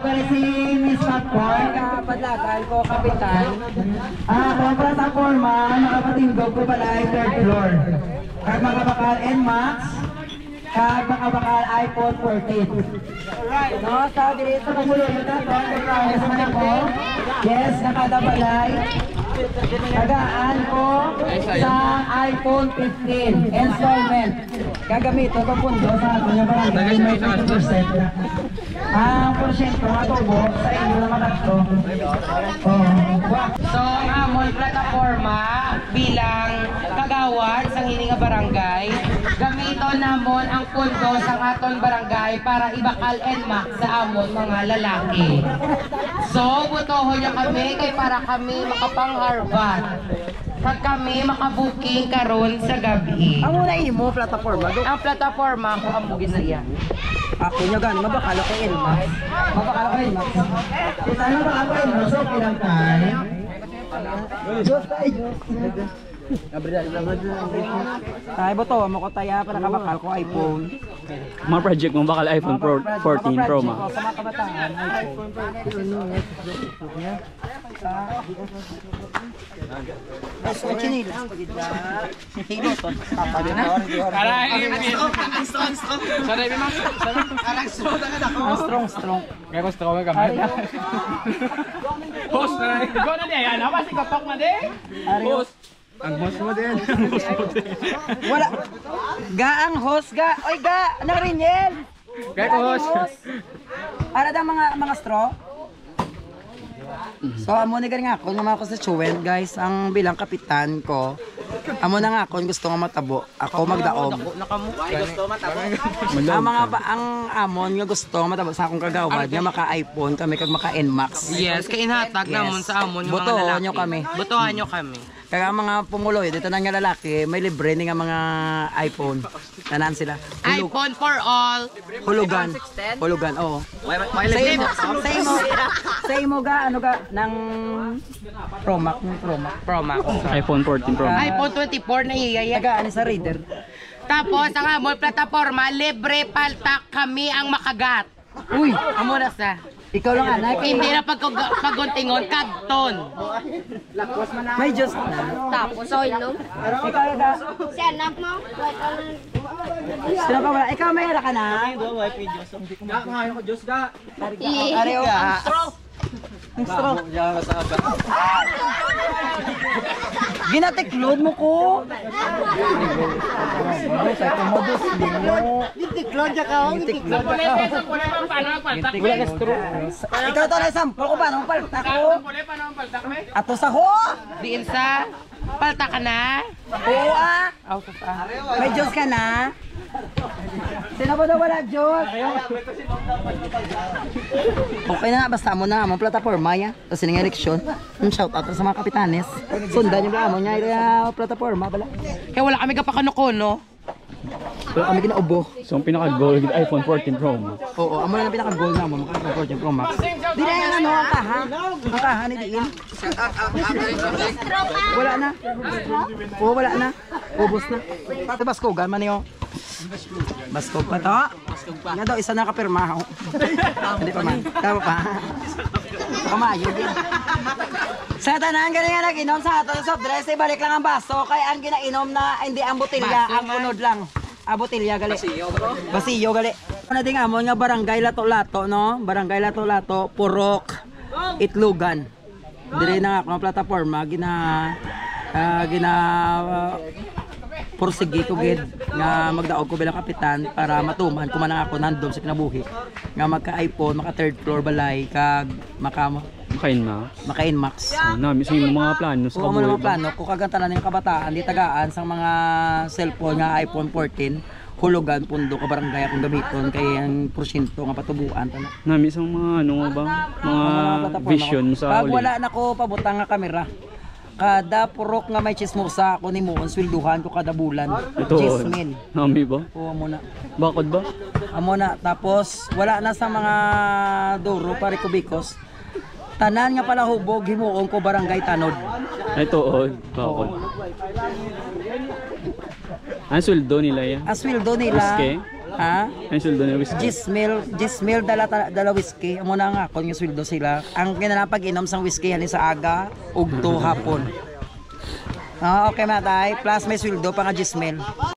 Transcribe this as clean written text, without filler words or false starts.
Si Miss Macboy, Padlagan ko, kapitan. Kung plataforma, nakapatindog ko pala ay third floor. Kag makabakal NMAX, kag makabakal iPhone 14. No, sa dito. Sa pamulo yun na to, ang promise man ako. Yes, nakadabalay. Tagaan ko sa iPhone 15 installment. Gagamito ko pundo sa atin yung barangay may 20%. Ang porsyento matubo sa inyo na matatlo. So, ang amon plataforma bilang kagawad sa hininga barangay, gamiton namon ang pundo sa aton barangay para ibakal NMAX sa amon mga lalaki. So, butohon niya kami kay para kami makapang-harbat. Pag kami makabuking karon sa gabi. Ang una mo, plataforma. Ang plataforma ko ang bugis niya. Ako nyo gano'n, mabakala ko NMAX. Mabakala ko NMAX. Kita na baka ko NMAX, so pilang tayo. Diyos tayo, Diyos. Tayo ba to? Mako tayo para kabakal ko iPhone. Mga project mo bakal iPhone 14 Pro ma. Sa mga kabataan, iPhone. Sa chinila. Hiloton. Ang strong. Kaya gusto ko gamit. Host na rin. Go na din. Ano ba si kapak na din? Host. Ang host mo din. Wala. Gaang host ga. Oy ga, ano rin yan? Kaya ko host. Ano daw mga straw? So amo ni gani nga ako naman ako sa Chuwen guys, ang bilang kapitan ko. Amo na nga ako gusto nga matabo. Ako magdaog. Ang amon nga gusto nga matabo sa akong kagawad nga maka-iPhone kami kag maka-NMAX. Yes, kay inhatag namon sa amon yung mga lalaki. Butuhan nyo kami. Butuhan nyo kami. Kaya ang mga pumuloy, dito na nga lalaki, may libre ni nga mga iPhone. Tanan sila. iPhone for all. Hulugan. Hulugan, oo. Sa imo ga, ano ga, ng Pro Max. iPhone 14 Pro. iPhone 24 na iyaya. Tagaan sa reader. Tapos ang amon plataforma, libre paltak kami ang makagat. Uy, Amo na sa. ikaw lang anak. Hindi na pagguntingon, kagton. May Diyos na. Tapos oil, no? Ikaw lang ga. Si anak mo, Sino pa wala? Ikaw may hara ka na? Areo. Ang straw. Ginatiklod mo ko. Gitiklod ka ka. Wala ka straw. Ikaw to na sample ko paano palta ko? Ato sa ho. Diin sa palta ka na. Oo ah. May Diyos ka na. Sino ba daw wala Diyos? Okay na nga, basta mo na among plataforma ya. Tapos yung eleksyon, shout out sa mga kapitanes. Sundan yung amon niya yung plataforma bala. Kaya wala kami kapakanukono. Wala kami kinaubo. So ang pinaka-goal with iPhone 14 Pro mo. Oo, amo na ang pinaka-goal na mo, maka-iPhone 14 Pro Max. Di na yung ano, ang kaha. Ang kaha ni Diin. Wala na. Oo, wala na. Ubus na. Ito Baskogan man yung. Baskog pa to. Nga daw, isa na kapirma. Hindi pa man. Tama pa. Kamayo din. Sa tanan galing nga nag-inom sa ato sa soft drinks, ibalik lang ang baso. Kaya ang ginainom na hindi ang botilya, ang unod lang. Ah, botilya gali. Basiyo gali. Ano din nga mo nga barangay Lato-Lato, no? Barangay Lato-Lato, Purok, Itlugan. Dire na nga akong plataforma pursigi ko gid nga magdaog ko bilang kapitan para matuman ko man ako nandun sa kinabuhi nga magka-iPhone, maka third floor balay kag maka-NMAX. Nami sa mga plano sa Kung mo mga plano, kung kagantanan ng kabataan, di tagaan sa mga cellphone nga iPhone 14, hulugan, pundo, ka barangay akong gamiton, kaya ang porsyento nga patubuan. Nami sa mga ano ba? Mga vision sa pag wala na ko pabutang nga kamera, kada purok nga may chismosa ako ni mo, swelduhan ko kada bulan. Ito, Chismin. nami ba? Oo, muna. Bakod ba? Amo na, tapos wala na sa mga duro, pare kubikos. Tanan nga pala hubog, himuon ko barangay Tanod. Ito, bakod. Ang sweldo nila yan? Ang sweldo nila, Maske? Ha? Ang sweldo ni Whisky. Gismil dala whisky. Amo na nga kung yung sweldo sila. Ang kinanapag inom sang whisky halin sa aga ug 2 hapon. Okay matay, plus may sweldo pa nga Gismil.